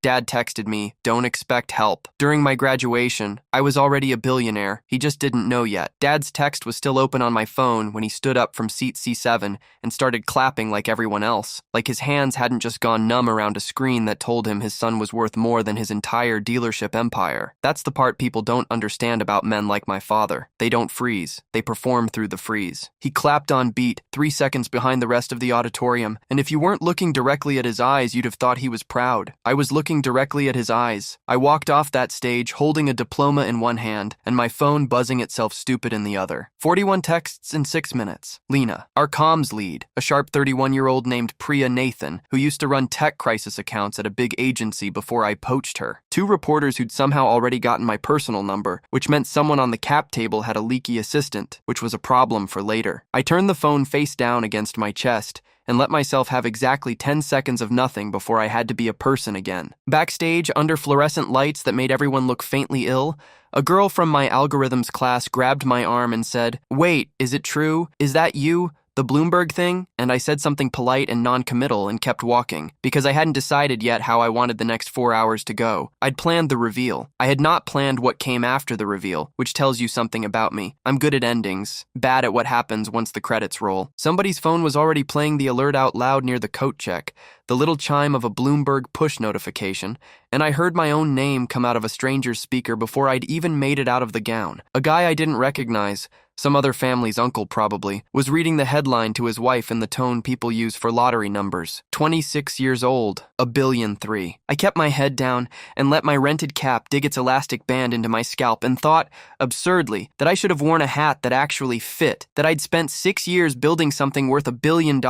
Dad texted me, "Don't expect help." During my graduation, I was already a billionaire. He just didn't know yet. Dad's text was still open on my phone when he stood up from seat C7 and started clapping like everyone else, like his hands hadn't just gone numb around a screen that told him his son was worth more than his entire dealership empire. That's the part people don't understand about men like my father. They don't freeze. They perform through the freeze. He clapped on beat, 3 seconds behind the rest of the auditorium, and if you weren't looking directly at his eyes, you'd have thought he was proud. I was looking directly at his eyes. I walked off that stage holding a diploma in one hand and my phone buzzing itself stupid in the other. 41 texts in 6 minutes. Lena, our comms lead, a sharp 31-year-old named Priya Nathan, who used to run tech crisis accounts at a big agency before I poached her. 2 reporters who'd somehow already gotten my personal number, which meant someone on the cap table had a leaky assistant, which was a problem for later. I turned the phone face down against my chest and let myself have exactly 10 seconds of nothing before I had to be a person again. Backstage, under fluorescent lights that made everyone look faintly ill, a girl from my algorithms class grabbed my arm and said, "Wait, is it true? Is that you? The Bloomberg thing?" And I said something polite and non-committal and kept walking, because I hadn't decided yet how I wanted the next 4 hours to go. I'd planned the reveal. I had not planned what came after the reveal, which tells you something about me. I'm good at endings, bad at what happens once the credits roll. Somebody's phone was already playing the alert out loud near the coat check, the little chime of a Bloomberg push notification, and I heard my own name come out of a stranger's speaker before I'd even made it out of the gown. A guy I didn't recognize, some other family's uncle probably, was reading the headline to his wife in the tone people use for lottery numbers. 26 years old, $1.3 billion. I kept my head down and let my rented cap dig its elastic band into my scalp and thought, absurdly, that I should have worn a hat that actually fit, that I'd spent 6 years building something worth $1 billion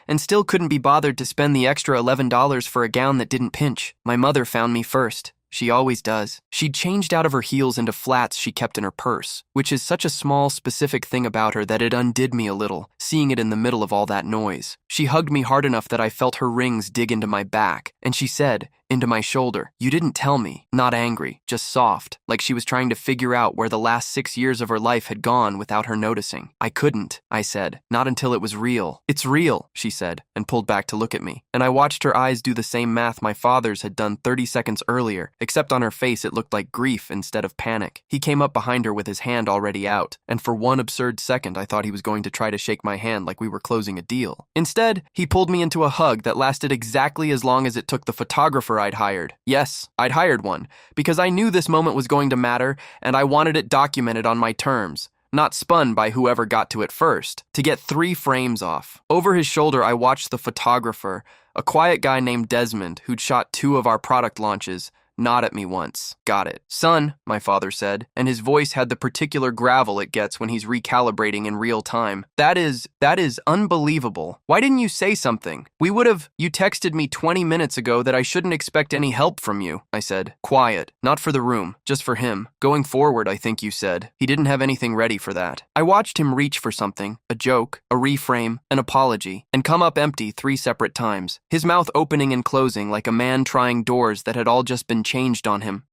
and still couldn't be bothered to spend the extra $11 for a gown that didn't pinch. My mother found me first. She always does. She'd changed out of her heels into flats she kept in her purse, which is such a small, specific thing about her that it undid me a little, seeing it in the middle of all that noise. She hugged me hard enough that I felt her rings dig into my back, and she said, into my shoulder, "You didn't tell me." Not angry, just soft, like she was trying to figure out where the last 6 years of her life had gone without her noticing. "I couldn't," I said, "not until it was real." "It's real," she said, and pulled back to look at me. And I watched her eyes do the same math my father's had done 30 seconds earlier, except on her face it looked like grief instead of panic. He came up behind her with his hand already out, and for one absurd second I thought he was going to try to shake my hand like we were closing a deal. Instead, he pulled me into a hug that lasted exactly as long as it took the photographer I'd hired. Yes, I'd hired one, because I knew this moment was going to matter, and I wanted it documented on my terms, not spun by whoever got to it first, to get 3 frames off. Over his shoulder, I watched the photographer, a quiet guy named Desmond, who'd shot 2 of our product launches, nod at me once. "Got it. Son," my father said, and his voice had the particular gravel it gets when he's recalibrating in real time. That is unbelievable. Why didn't you say something? You texted me 20 minutes ago that I shouldn't expect any help from you," I said. "Quiet. Not for the room, just for him. Going forward, I think you said." He didn't have anything ready for that. I watched him reach for something, a joke, a reframe, an apology, and come up empty 3 separate times, his mouth opening and closing like a man trying doors that had all just been changed on him.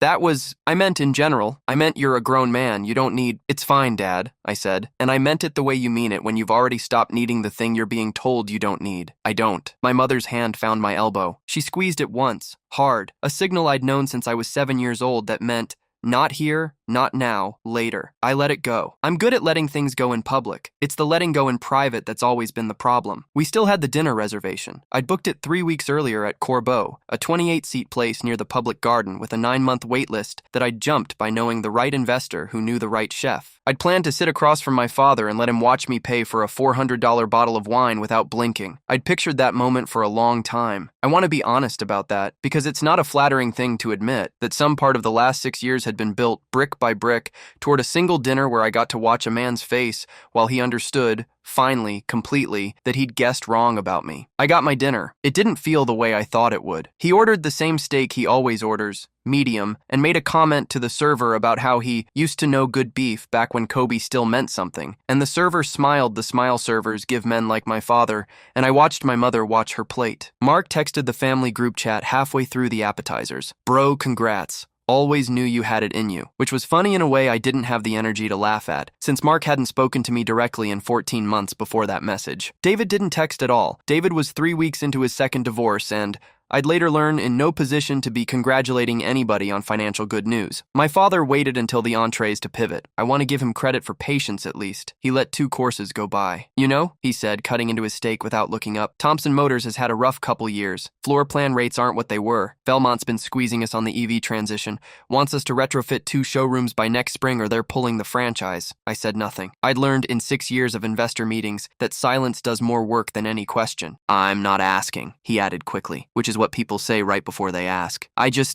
I meant in general. I meant you're a grown man. You don't need... "It's fine, Dad," I said. "And I meant it the way you mean it when you've already stopped needing the thing you're being told you don't need." "I don't." My mother's hand found my elbow. She squeezed it once, hard, a signal I'd known since I was 7 years old that meant, not here, not now, later. I let it go. I'm good at letting things go in public. It's the letting go in private that's always been the problem. We still had the dinner reservation. I'd booked it 3 weeks earlier at Corbeau, a 28-seat place near the public garden with a 9-month wait list that I'd jumped by knowing the right investor who knew the right chef. I'd planned to sit across from my father and let him watch me pay for a $400 bottle of wine without blinking. I'd pictured that moment for a long time. I want to be honest about that, because it's not a flattering thing to admit that some part of the last 6 years had been built brick by brick toward a single dinner where I got to watch a man's face while he understood, finally, completely, that he'd guessed wrong about me. I got my dinner. It didn't feel the way I thought it would. He ordered the same steak he always orders, medium, and made a comment to the server about how he used to know good beef back when Kobe still meant something, and the server smiled the smile servers give men like my father, and I watched my mother watch her plate. Mark texted the family group chat halfway through the appetizers. "Bro, congrats. Always knew you had it in you," which was funny in a way I didn't have the energy to laugh at, since Mark hadn't spoken to me directly in 14 months before that message. David didn't text at all. David was 3 weeks into his second divorce and, I'd later learn in no position to be congratulating anybody on financial good news. My father waited until the entrees to pivot. I want to give him credit for patience at least. He let 2 courses go by. You know, he said, cutting into his steak without looking up, Thompson Motors has had a rough couple years. Floor plan rates aren't what they were. Belmont's been squeezing us on the EV transition, wants us to retrofit 2 showrooms by next spring or they're pulling the franchise. I said nothing. I'd learned in 6 years of investor meetings that silence does more work than any question. I'm not asking, he added quickly, which is what people say right before they ask.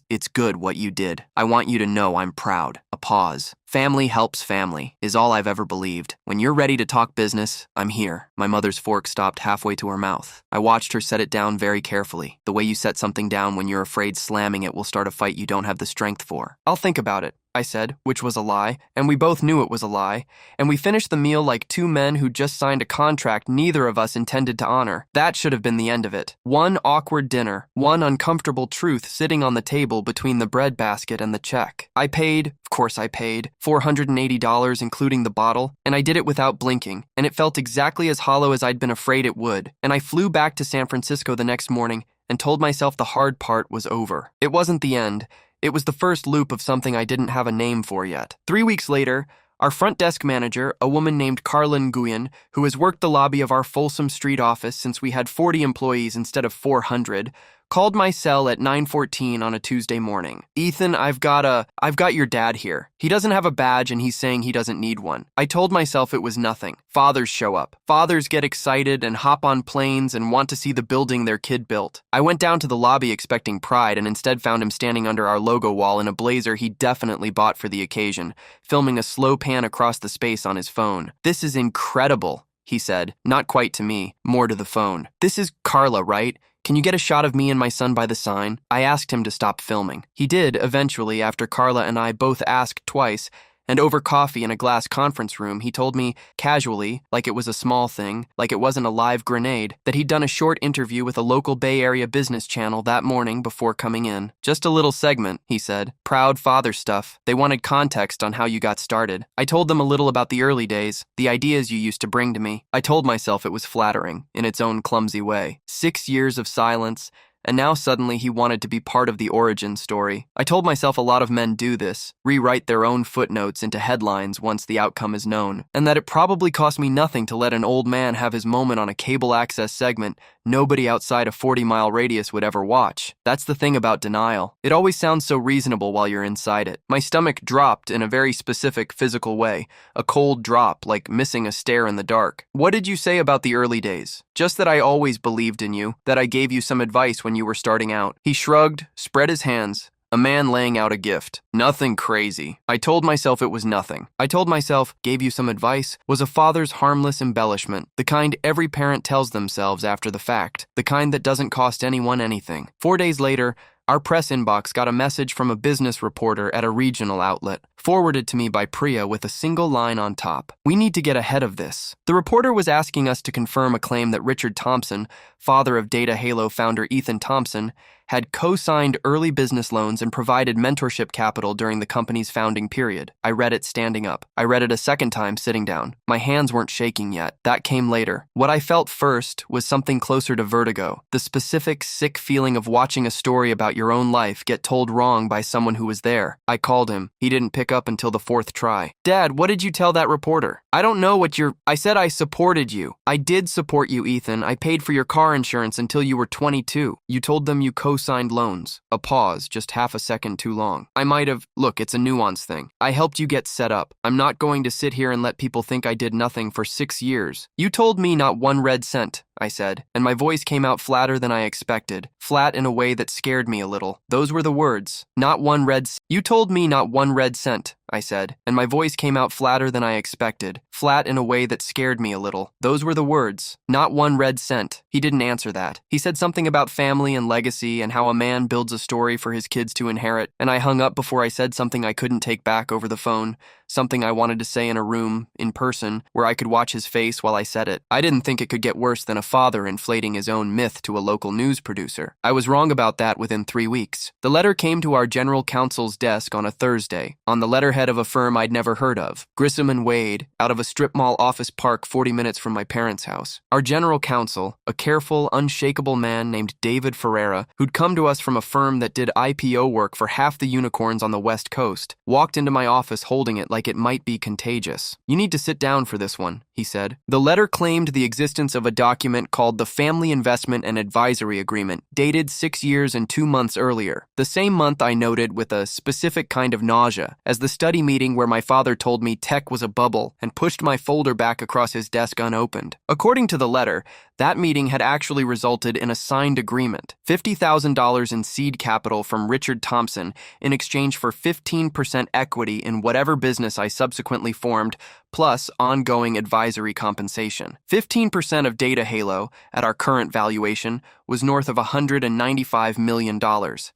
It's good what you did. I want you to know I'm proud. A pause. Family helps family is all I've ever believed. When you're ready to talk business, I'm here. My mother's fork stopped halfway to her mouth. I watched her set it down very carefully. The way you set something down when you're afraid slamming it will start a fight you don't have the strength for. I'll think about it, I said, which was a lie, and we both knew it was a lie, and we finished the meal like 2 men who just signed a contract neither of us intended to honor. That should have been the end of it. One awkward dinner, one uncomfortable truth sitting on the table between the breadbasket and the check. I paid, of course I paid, $480 including the bottle, and I did it without blinking, and it felt exactly as hollow as I'd been afraid it would, and I flew back to San Francisco the next morning and told myself the hard part was over. It wasn't the end. It was the first loop of something I didn't have a name for yet. 3 weeks later, our front desk manager, a woman named Carla Nguyen, who has worked the lobby of our Folsom Street office since we had 40 employees instead of 400, called my cell at 9:14 on a Tuesday morning. Ethan, I've got your dad here. He doesn't have a badge and he's saying he doesn't need one. I told myself it was nothing. Fathers show up. Fathers get excited and hop on planes and want to see the building their kid built. I went down to the lobby expecting pride and instead found him standing under our logo wall in a blazer he definitely bought for the occasion, filming a slow pan across the space on his phone. This is incredible, he said, not quite to me, more to the phone. This is Carla, right? Can you get a shot of me and my son by the sign? I asked him to stop filming. He did, eventually, after Carla and I both asked twice, and over coffee in a glass conference room, he told me, casually, like it was a small thing, like it wasn't a live grenade, that he'd done a short interview with a local Bay Area business channel that morning before coming in. Just a little segment, he said. Proud father stuff. They wanted context on how you got started. I told them a little about the early days, the ideas you used to bring to me. I told myself it was flattering, in its own clumsy way. 6 years of silence, and now suddenly he wanted to be part of the origin story. I told myself a lot of men do this, rewrite their own footnotes into headlines once the outcome is known, and that it probably cost me nothing to let an old man have his moment on a cable access segment nobody outside a 40-mile radius would ever watch. That's the thing about denial. It always sounds so reasonable while you're inside it. My stomach dropped in a very specific physical way, a cold drop like missing a stare in the dark. What did you say about the early days? Just that I always believed in you, that I gave you some advice when you were starting out. He shrugged, spread his hands. A man laying out a gift. Nothing crazy. I told myself it was nothing. I told myself, gave you some advice, was a father's harmless embellishment, the kind every parent tells themselves after the fact, the kind that doesn't cost anyone anything. 4 days later, our press inbox got a message from a business reporter at a regional outlet, forwarded to me by Priya with a single line on top. We need to get ahead of this. The reporter was asking us to confirm a claim that Richard Thompson, father of Data Halo founder Ethan Thompson, had co-signed early business loans and provided mentorship capital during the company's founding period. I read it standing up. I read it a second time sitting down. My hands weren't shaking yet. That came later. What I felt first was something closer to vertigo, the specific, sick feeling of watching a story about your own life get told wrong by someone who was there. I called him. He didn't pick up until the 4th try. Dad, what did you tell that reporter? I don't know what I said I supported you. I did support you, Ethan. I paid for your car insurance until you were 22. You told them you co-signed loans. A pause, just half a second too long. I might have, look, it's a nuance thing. I helped you get set up. I'm not going to sit here and let people think I did nothing for 6 years. You told me not one red cent, I said, and my voice came out flatter than I expected, flat in a way that scared me a little. Those were the words. Not one red cent. You told me not one red cent, I said, and my voice came out flatter than I expected, flat in a way that scared me a little. Those were the words. Not one red cent. He didn't answer that. He said something about family and legacy and how a man builds a story for his kids to inherit, and I hung up before I said something I couldn't take back over the phone, something I wanted to say in a room, in person, where I could watch his face while I said it. I didn't think it could get worse than a father inflating his own myth to a local news producer. I was wrong about that within 3 weeks. The letter came to our general counsel's desk on a Thursday, on the letterhead of a firm I'd never heard of, Grissom & Wade, out of a strip mall office park 40 minutes from my parents' house. Our general counsel, a careful, unshakable man named David Ferreira, who'd come to us from a firm that did IPO work for half the unicorns on the West Coast, walked into my office holding it like it might be contagious. "You need to sit down for this one," he said. The letter claimed the existence of a document called the Family Investment and Advisory Agreement, dated 6 years and 2 months earlier. The same month I noted with a specific kind of nausea, as the study meeting where my father told me tech was a bubble and pushed my folder back across his desk unopened. According to the letter, that meeting had actually resulted in a signed agreement, $50,000 in seed capital from Richard Thompson in exchange for 15% equity in whatever business I subsequently formed, plus ongoing advisory compensation. 15% of Data Halo, at our current valuation, was north of $195 million.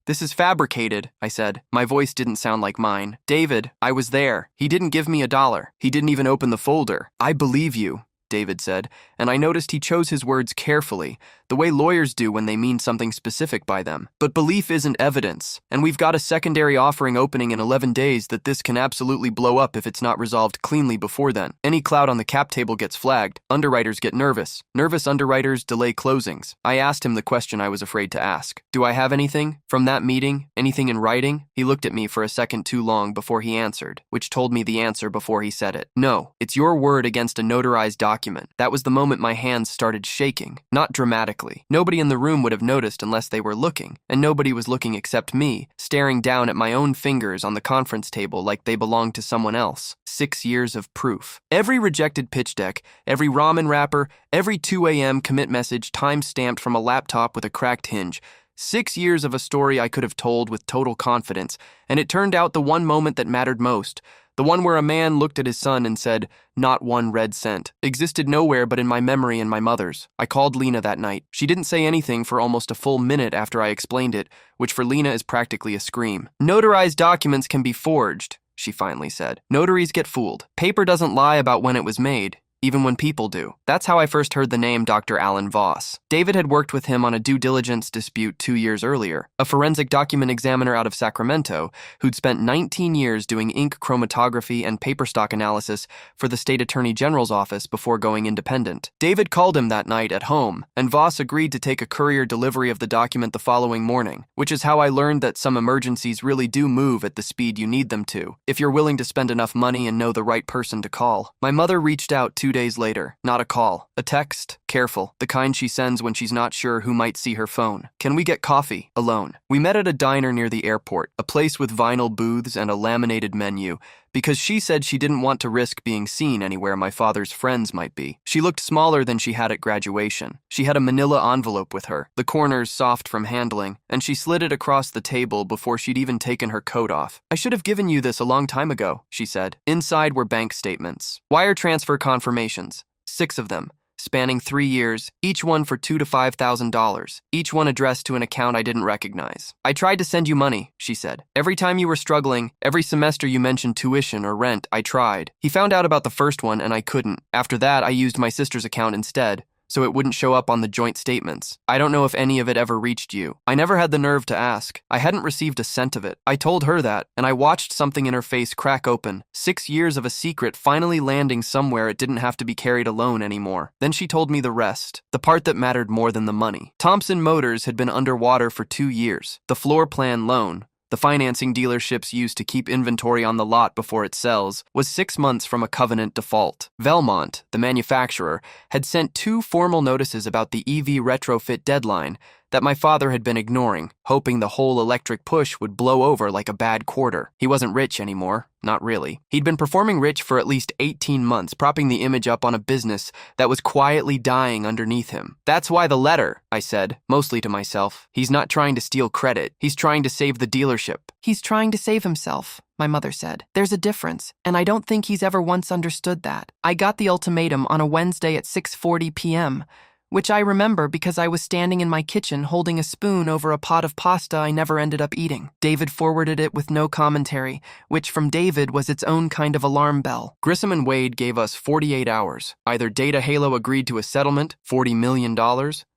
"This is fabricated," I said. My voice didn't sound like mine. "David, I was there. He didn't give me $1. He didn't even open the folder." "I believe you," David said, and I noticed he chose his words carefully, the way lawyers do when they mean something specific by them. "But belief isn't evidence, and we've got a secondary offering opening in 11 days that this can absolutely blow up if it's not resolved cleanly before then. Any cloud on the cap table gets flagged. Underwriters get nervous. Nervous underwriters delay closings." I asked him the question I was afraid to ask. "Do I have anything from that meeting? Anything in writing?" He looked at me for a second too long before he answered, which told me the answer before he said it. "No, it's your word against a notarized document." That was the moment my hands started shaking, not dramatically. Nobody in the room would have noticed unless they were looking, and nobody was looking except me, staring down at my own fingers on the conference table like they belonged to someone else. 6 years of proof. Every rejected pitch deck, every ramen wrapper, every 2 a.m. commit message time-stamped from a laptop with a cracked hinge. 6 years of a story I could have told with total confidence, and it turned out the one moment that mattered most, the one where a man looked at his son and said, "Not one red cent," existed nowhere but in my memory and my mother's. I called Lena that night. She didn't say anything for almost a full minute after I explained it, which for Lena is practically a scream. "Notarized documents can be forged," she finally said. "Notaries get fooled. Paper doesn't lie about when it was made, even when people do." That's how I first heard the name Dr. Alan Voss. David had worked with him on a due diligence dispute 2 years earlier, a forensic document examiner out of Sacramento who'd spent 19 years doing ink chromatography and paper stock analysis for the state attorney general's office before going independent. David called him that night at home, and Voss agreed to take a courier delivery of the document the following morning, which is how I learned that some emergencies really do move at the speed you need them to, if you're willing to spend enough money and know the right person to call. My mother reached out 2 days later. Not a call. A text. Careful. The kind she sends when she's not sure who might see her phone. "Can we get coffee? Alone." We met at a diner near the airport, a place with vinyl booths and a laminated menu, because she said she didn't want to risk being seen anywhere my father's friends might be. She looked smaller than she had at graduation. She had a manila envelope with her, the corners soft from handling, and she slid it across the table before she'd even taken her coat off. "I should have given you this a long time ago," she said. Inside were bank statements. Wire transfer confirmations. 6 of them, spanning 3 years, each one for $2,000 to $5,000, each one addressed to an account I didn't recognize. "I tried to send you money," she said. "Every time you were struggling, every semester you mentioned tuition or rent, I tried." He found out about the first one and I couldn't. After that, I used my sister's account instead, so it wouldn't show up on the joint statements. I don't know if any of it ever reached you. I never had the nerve to ask. I hadn't received a cent of it. I told her that, and I watched something in her face crack open. 6 years of a secret finally landing somewhere it didn't have to be carried alone anymore. Then she told me the rest, the part that mattered more than the money. Thompson Motors had been underwater for 2 years. The floor plan loan, the financing dealerships use to keep inventory on the lot before it sells, was 6 months from a covenant default. Velmont, the manufacturer, had sent 2 formal notices about the EV retrofit deadline that my father had been ignoring, hoping the whole electric push would blow over like a bad quarter. He wasn't rich anymore. Not really. He'd been performing rich for at least 18 months, propping the image up on a business that was quietly dying underneath him. "That's why the letter," I said, mostly to myself. "He's not trying to steal credit. He's trying to save the dealership." "He's trying to save himself," my mother said. "There's a difference, and I don't think he's ever once understood that. I got the ultimatum on a Wednesday at 6:40 p.m., which I remember because I was standing in my kitchen holding a spoon over a pot of pasta I never ended up eating. David forwarded it with no commentary, which from David was its own kind of alarm bell. Grissom and Wade gave us 48 hours. Either Data Halo agreed to a settlement, $40 million,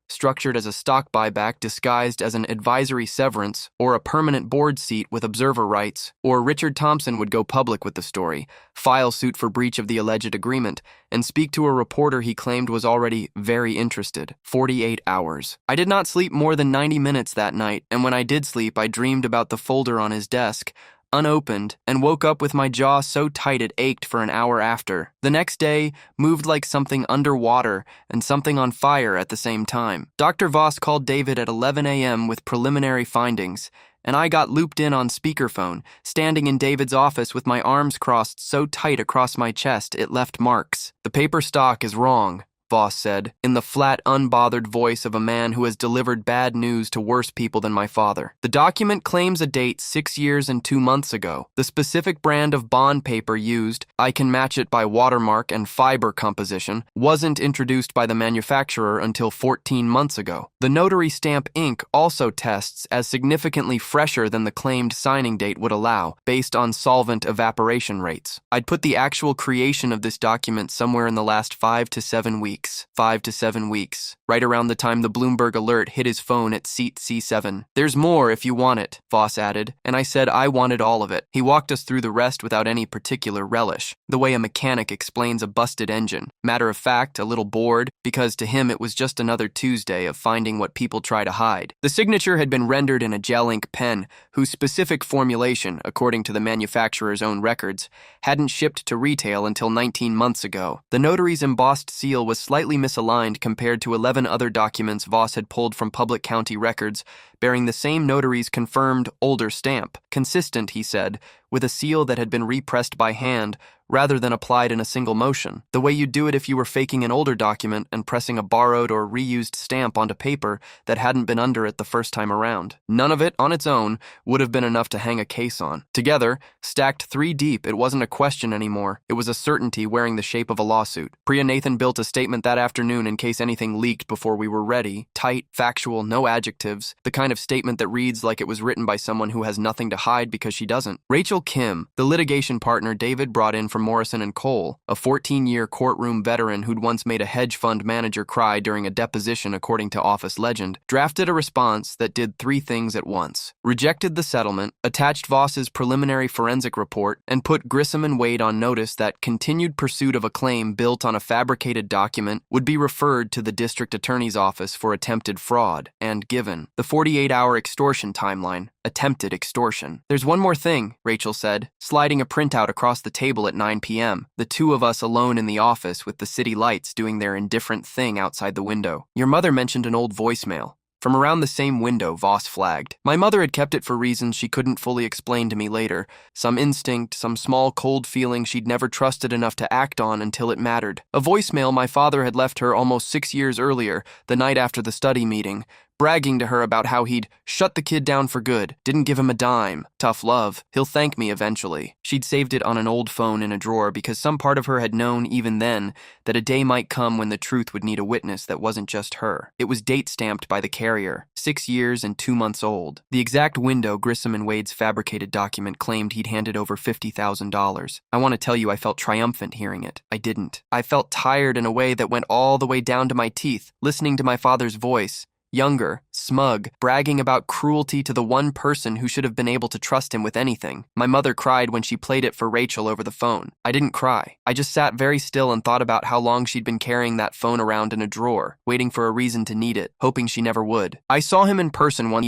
structured as a stock buyback disguised as an advisory severance, or a permanent board seat with observer rights, or Richard Thompson would go public with the story, file suit for breach of the alleged agreement, and speak to a reporter he claimed was already very interested. 48 hours. I did not sleep more than 90 minutes that night, and when I did sleep, I dreamed about the folder on his desk, unopened, and woke up with my jaw so tight it ached for an hour after. The next day moved like something underwater and something on fire at the same time. Dr. Voss called David at 11 a.m. with preliminary findings, and I got looped in on speakerphone, standing in David's office with my arms crossed so tight across my chest it left marks. "The paper stock is wrong," Voss said, in the flat, unbothered voice of a man who has delivered bad news to worse people than my father. "The document claims a date 6 years and 2 months ago. The specific brand of bond paper used, I can match it by watermark and fiber composition, wasn't introduced by the manufacturer until 14 months ago. The notary stamp ink also tests as significantly fresher than the claimed signing date would allow, based on solvent evaporation rates. I'd put the actual creation of this document somewhere in the last 5 to 7 weeks. 5 to 7 weeks, right around the time the Bloomberg alert hit his phone at seat C7. There's more if you want it," Voss added, and I said I wanted all of it. He walked us through the rest without any particular relish, the way a mechanic explains a busted engine. Matter of fact, a little bored, because to him it was just another Tuesday of finding what people try to hide. The signature had been rendered in a gel ink pen, whose specific formulation, according to the manufacturer's own records, hadn't shipped to retail until 19 months ago. The notary's embossed seal was slightly misaligned compared to 11 other documents Voss had pulled from public county records, bearing the same notary's confirmed older stamp, consistent, he said, with a seal that had been repressed by hand rather than applied in a single motion, the way you'd do it if you were faking an older document and pressing a borrowed or reused stamp onto paper that hadn't been under it the first time around. None of it, on its own, would have been enough to hang a case on. Together, stacked 3 deep, it wasn't a question anymore. It was a certainty wearing the shape of a lawsuit. Priya Nathan built a statement that afternoon in case anything leaked before we were ready. Tight, factual, no adjectives, the kind of statement that reads like it was written by someone who has nothing to hide because she doesn't. Rachel Kim, the litigation partner David brought in from Morrison & Cole, a 14-year courtroom veteran who'd once made a hedge fund manager cry during a deposition according to office legend, drafted a response that did 3 things at once. Rejected the settlement, attached Voss's preliminary forensic report, and put Grissom and Wade on notice that continued pursuit of a claim built on a fabricated document would be referred to the district attorney's office for attempted fraud, and given the 48-hour extortion timeline, attempted extortion. "There's one more thing," Rachel said, sliding a printout across the table at 9 p.m., the two of us alone in the office with the city lights doing their indifferent thing outside the window. "Your mother mentioned an old voicemail." From around the same window, Voss flagged. My mother had kept it for reasons she couldn't fully explain to me later. Some instinct, some small cold feeling she'd never trusted enough to act on until it mattered. A voicemail my father had left her almost 6 years earlier, the night after the study meeting, bragging to her about how he'd shut the kid down for good, didn't give him a dime. Tough love. He'll thank me eventually. She'd saved it on an old phone in a drawer because some part of her had known even then that a day might come when the truth would need a witness that wasn't just her. It was date-stamped by the carrier, 6 years and 2 months old. The exact window Grissom and Wade's fabricated document claimed he'd handed over $50,000. I want to tell you I felt triumphant hearing it. I didn't. I felt tired in a way that went all the way down to my teeth, listening to my father's voice. Younger, smug, bragging about cruelty to the one person who should have been able to trust him with anything. My mother cried when she played it for Rachel over the phone. I didn't cry. I just sat very still and thought about how long she'd been carrying that phone around in a drawer, waiting for a reason to need it, hoping she never would. I saw him in person once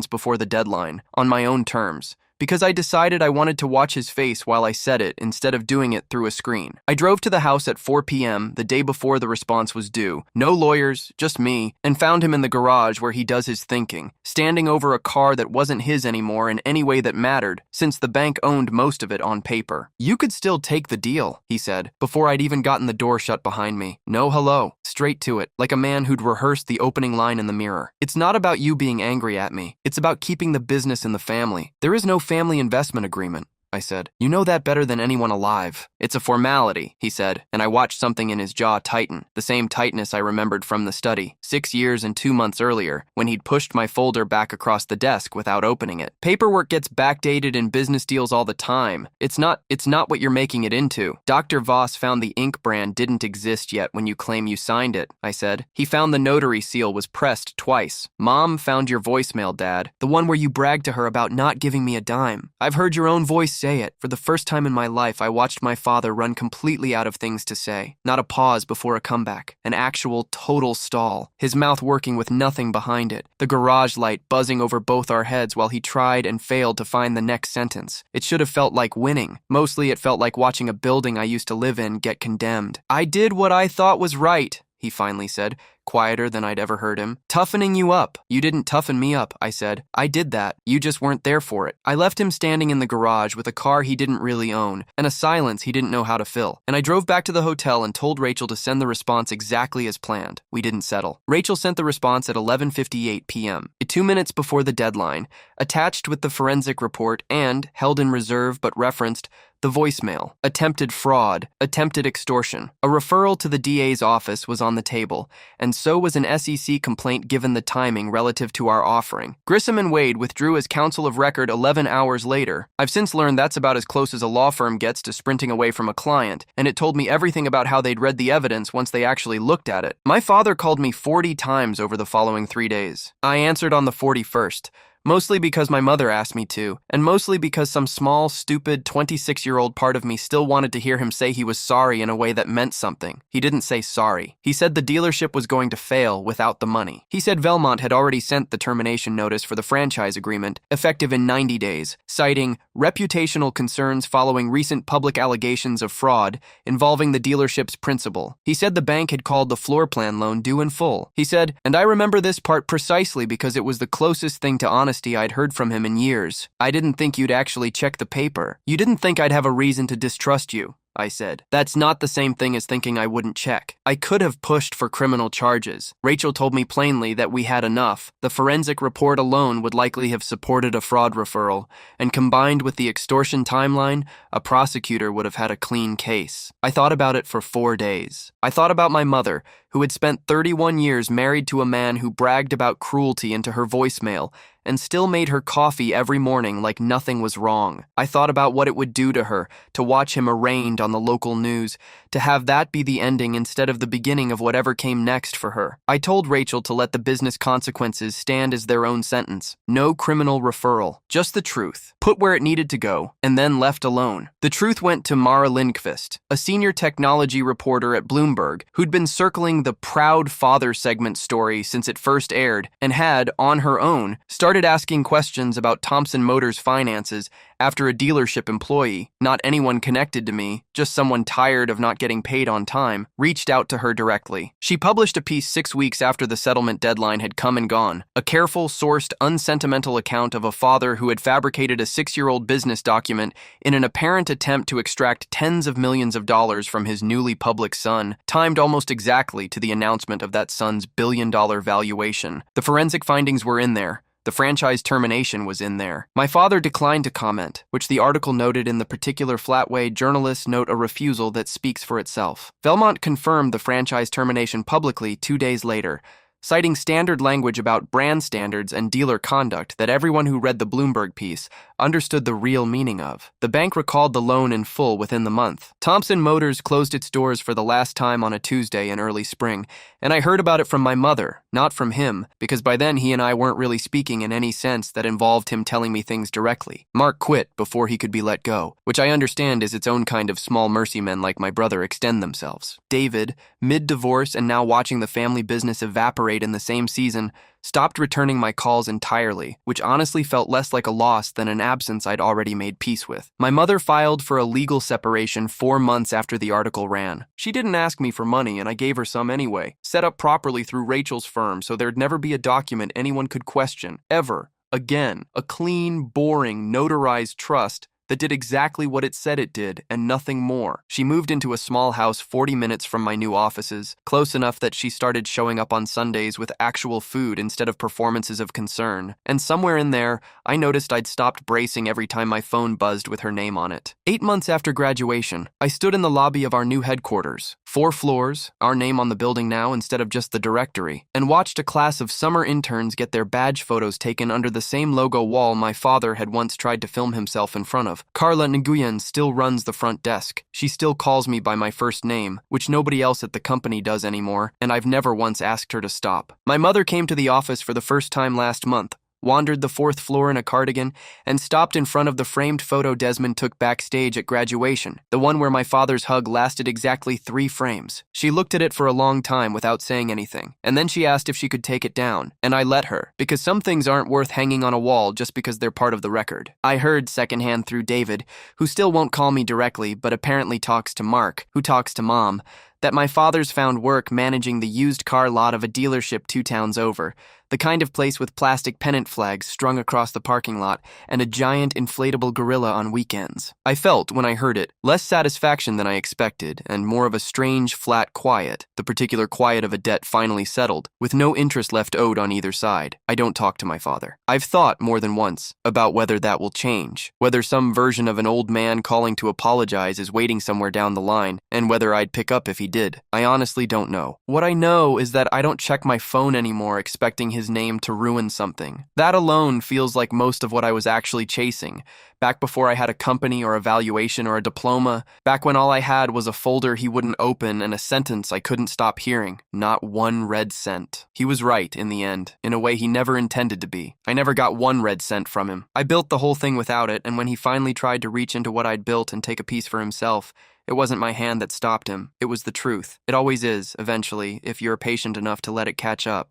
before the deadline, on my own terms, because I decided I wanted to watch his face while I said it instead of doing it through a screen. I drove to the house at 4 p.m. the day before the response was due. No lawyers, just me, and found him in the garage where he does his thinking, standing over a car that wasn't his anymore in any way that mattered, since the bank owned most of it on paper. "You could still take the deal," he said, before I'd even gotten the door shut behind me. No hello, straight to it, like a man who'd rehearsed the opening line in the mirror. "It's not about you being angry at me. It's about keeping the business in the family. There is no family investment agreement. I said. You know that better than anyone alive. It's a formality, he said, and I watched something in his jaw tighten, the same tightness I remembered from the study, 6 years and 2 months earlier, when he'd pushed my folder back across the desk without opening it. Paperwork gets backdated in business deals all the time. It's not what you're making it into. Dr. Voss found the ink brand didn't exist yet when you claim you signed it, I said. He found the notary seal was pressed twice. Mom found your voicemail, Dad, the one where you bragged to her about not giving me a dime. I've heard your own voice say it. For the first time in my life, I watched my father run completely out of things to say. Not a pause before a comeback. An actual total stall. His mouth working with nothing behind it. The garage light buzzing over both our heads while he tried and failed to find the next sentence. It should have felt like winning. Mostly it felt like watching a building I used to live in get condemned. I did what I thought was right, he finally said, quieter than I'd ever heard him. Toughening you up. You didn't toughen me up, I said. I did that. You just weren't there for it. I left him standing in the garage with a car he didn't really own and a silence he didn't know how to fill. And I drove back to the hotel and told Rachel to send the response exactly as planned. We didn't settle. Rachel sent the response at 11:58 p.m., 2 minutes before the deadline, attached with the forensic report and, held in reserve but referenced, the voicemail, attempted fraud, attempted extortion. A referral to the DA's office was on the table, and so was an SEC complaint given the timing relative to our offering. Grissom and Wade withdrew as counsel of record 11 hours later. I've since learned that's about as close as a law firm gets to sprinting away from a client, and it told me everything about how they'd read the evidence once they actually looked at it. My father called me 40 times over the following 3 days. I answered on the 41st. Mostly because my mother asked me to, and mostly because some small, stupid 26-year-old part of me still wanted to hear him say he was sorry in a way that meant something. He didn't say sorry. He said the dealership was going to fail without the money. He said Velmont had already sent the termination notice for the franchise agreement, effective in 90 days, citing reputational concerns following recent public allegations of fraud involving the dealership's principal. He said the bank had called the floor plan loan due in full. He said, and I remember this part precisely because it was the closest thing to honesty I'd heard from him in years. I didn't think you'd actually check the paper. You didn't think I'd have a reason to distrust you, I said. That's not the same thing as thinking I wouldn't check. I could have pushed for criminal charges. Rachel told me plainly that we had enough. The forensic report alone would likely have supported a fraud referral, and combined with the extortion timeline, a prosecutor would have had a clean case. I thought about it for 4 days. I thought about my mother, who had spent 31 years married to a man who bragged about cruelty into her voicemail and still made her coffee every morning like nothing was wrong. I thought about what it would do to her to watch him arraigned on the local news, to have that be the ending instead of the beginning of whatever came next for her. I told Rachel to let the business consequences stand as their own sentence. No criminal referral, just the truth, put where it needed to go, and then left alone. The truth went to Mara Lindqvist, a senior technology reporter at Bloomberg, who'd been circling the Proud Father segment story since it first aired, and had, on her own, started asking questions about Thompson Motors' finances after a dealership employee, not anyone connected to me, just someone tired of not getting paid on time, reached out to her directly. She published a piece 6 weeks after the settlement deadline had come and gone, a careful, sourced, unsentimental account of a father who had fabricated a 6-year-old business document in an apparent attempt to extract tens of millions of dollars from his newly public son, timed almost exactly to the announcement of that son's billion-dollar valuation. The forensic findings were in there. The franchise termination was in there. My father declined to comment, which the article noted in the particular flat way journalists note a refusal that speaks for itself. Velmont confirmed the franchise termination publicly 2 days later, citing standard language about brand standards and dealer conduct that everyone who read the Bloomberg piece understood the real meaning of. The bank recalled the loan in full within the month. Thompson Motors closed its doors for the last time on a Tuesday in early spring, and I heard about it from my mother, not from him, because by then he and I weren't really speaking in any sense that involved him telling me things directly. Mark quit before he could be let go, which I understand is its own kind of small mercy men like my brother extend themselves. David, mid-divorce and now watching the family business evaporate in the same season, stopped returning my calls entirely, which honestly felt less like a loss than an absence I'd already made peace with. My mother filed for a legal separation 4 months after the article ran. She didn't ask me for money, and I gave her some anyway, set up properly through Rachel's firm so there'd never be a document anyone could question, ever, again. A clean, boring, notarized trust that did exactly what it said it did and nothing more. She moved into a small house 40 minutes from my new offices, close enough that she started showing up on Sundays with actual food instead of performances of concern. And somewhere in there, I noticed I'd stopped bracing every time my phone buzzed with her name on it. 8 months after graduation, I stood in the lobby of our new headquarters, 4 floors, our name on the building now instead of just the directory, and watched a class of summer interns get their badge photos taken under the same logo wall my father had once tried to film himself in front of. Carla Nguyen still runs the front desk. She still calls me by my first name, which nobody else at the company does anymore, and I've never once asked her to stop. My mother came to the office for the first time last month, wandered the 4th floor in a cardigan, and stopped in front of the framed photo Desmond took backstage at graduation, the one where my father's hug lasted exactly 3 frames. She looked at it for a long time without saying anything, and then she asked if she could take it down, and I let her, because some things aren't worth hanging on a wall just because they're part of the record. I heard secondhand through David, who still won't call me directly but apparently talks to Mark, who talks to Mom, that my father's found work managing the used car lot of a dealership 2 towns over, the kind of place with plastic pennant flags strung across the parking lot and a giant inflatable gorilla on weekends. I felt, when I heard it, less satisfaction than I expected and more of a strange, flat quiet, the particular quiet of a debt finally settled, with no interest left owed on either side. I don't talk to my father. I've thought more than once about whether that will change, whether some version of an old man calling to apologize is waiting somewhere down the line, and whether I'd pick up if he did. I honestly don't know. What I know is that I don't check my phone anymore expecting his name to ruin something. That alone feels like most of what I was actually chasing, back before I had a company or a valuation or a diploma, back when all I had was a folder he wouldn't open and a sentence I couldn't stop hearing. Not 1 red cent. He was right in the end, in a way he never intended to be. I never got 1 red cent from him. I built the whole thing without it, and when he finally tried to reach into what I'd built and take a piece for himself, it wasn't my hand that stopped him. It was the truth. It always is, eventually, if you're patient enough to let it catch up.